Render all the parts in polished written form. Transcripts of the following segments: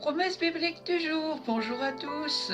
Promesse biblique du jour, bonjour à tous.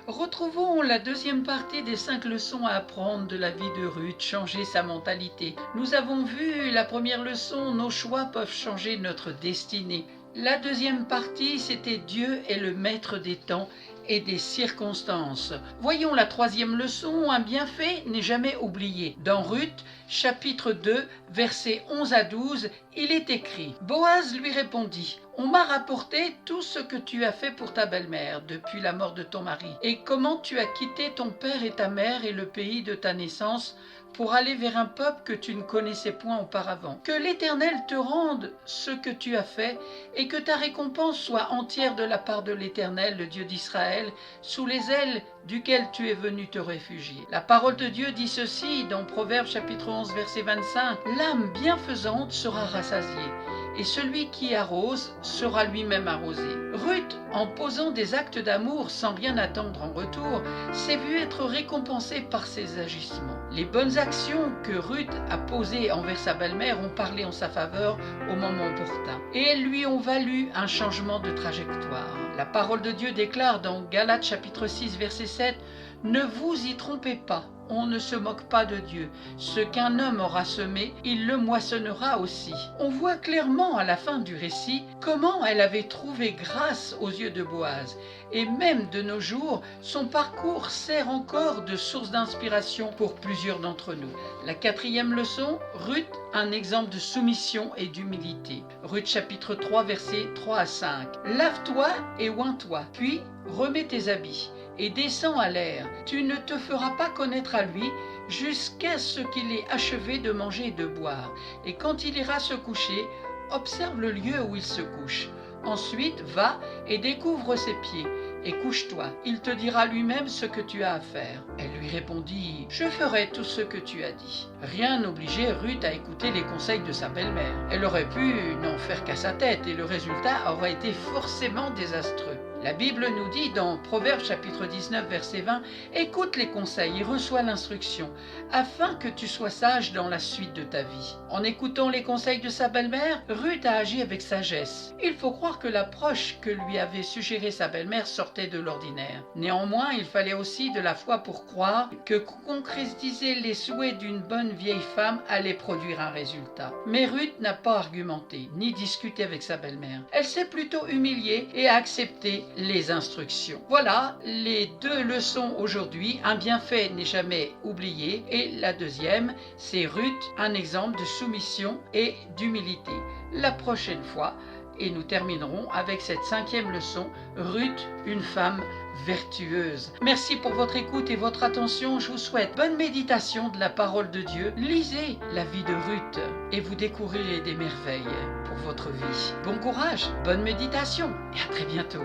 Retrouvons la deuxième partie des 5 leçons à apprendre de la vie de Ruth, changer sa mentalité. Nous avons vu la première leçon, nos choix peuvent changer notre destinée. La deuxième partie, c'était Dieu est le maître des temps et des circonstances. Voyons la troisième leçon, un bienfait n'est jamais oublié. Dans Ruth, chapitre 2, versets 11 à 12, il est écrit: Boaz lui répondit: On m'a rapporté tout ce que tu as fait pour ta belle-mère depuis la mort de ton mari, et comment tu as quitté ton père et ta mère et le pays de ta naissance pour aller vers un peuple que tu ne connaissais point auparavant. Que l'Éternel te rende ce que tu as fait, et que ta récompense soit entière de la part de l'Éternel, le Dieu d'Israël, sous les ailes duquel tu es venu te réfugier. La parole de Dieu dit ceci dans Proverbes chapitre 11 verset 25: L'âme bienfaisante sera rassasiée, et celui qui arrose sera lui-même arrosé. Ruth, en posant des actes d'amour sans rien attendre en retour, s'est vue être récompensée par ses agissements. Les bonnes actions que Ruth a posées envers sa belle-mère ont parlé en sa faveur au moment opportun, et elles lui ont valu un changement de trajectoire. La parole de Dieu déclare dans Galates chapitre 6 verset 7: Ne vous y trompez pas, on ne se moque pas de Dieu. Ce qu'un homme aura semé, il le moissonnera aussi. On voit clairement à la fin du récit comment elle avait trouvé grâce aux yeux de Boaz. Et même de nos jours, son parcours sert encore de source d'inspiration pour plusieurs d'entre nous. La quatrième leçon, Ruth, un exemple de soumission et d'humilité. Ruth chapitre 3 versets 3 à 5. Lave-toi et oins-toi, puis remets tes habits et descends à l'air. Tu ne te feras pas connaître à lui jusqu'à ce qu'il ait achevé de manger et de boire. Et quand il ira se coucher, observe le lieu où il se couche. Ensuite, va et découvre ses pieds, et couche-toi. Il te dira lui-même ce que tu as à faire. Elle lui répondit: Je ferai tout ce que tu as dit. Rien n'obligeait Ruth à écouter les conseils de sa belle-mère. Elle aurait pu n'en faire qu'à sa tête, et le résultat aurait été forcément désastreux. La Bible nous dit dans Proverbes chapitre 19 verset 20: Écoute les conseils et reçois l'instruction, afin que tu sois sage dans la suite de ta vie. En écoutant les conseils de sa belle-mère, Ruth a agi avec sagesse. Il faut croire que l'approche que lui avait suggérée sa belle-mère sortait de l'ordinaire. Néanmoins, il fallait aussi de la foi pour croire que concrétiser les souhaits d'une bonne vieille femme allait produire un résultat. Mais Ruth n'a pas argumenté, ni discuté avec sa belle-mère. Elle s'est plutôt humiliée et a accepté les instructions. Voilà les deux leçons aujourd'hui. Un bienfait n'est jamais oublié, et la deuxième, c'est Ruth, un exemple de soumission et d'humilité. La prochaine fois, et nous terminerons avec cette cinquième leçon, Ruth, une femme vertueuse. Merci pour votre écoute et votre attention. Je vous souhaite bonne méditation de la parole de Dieu. Lisez la vie de Ruth et vous découvrirez des merveilles pour votre vie. Bon courage, bonne méditation et à très bientôt.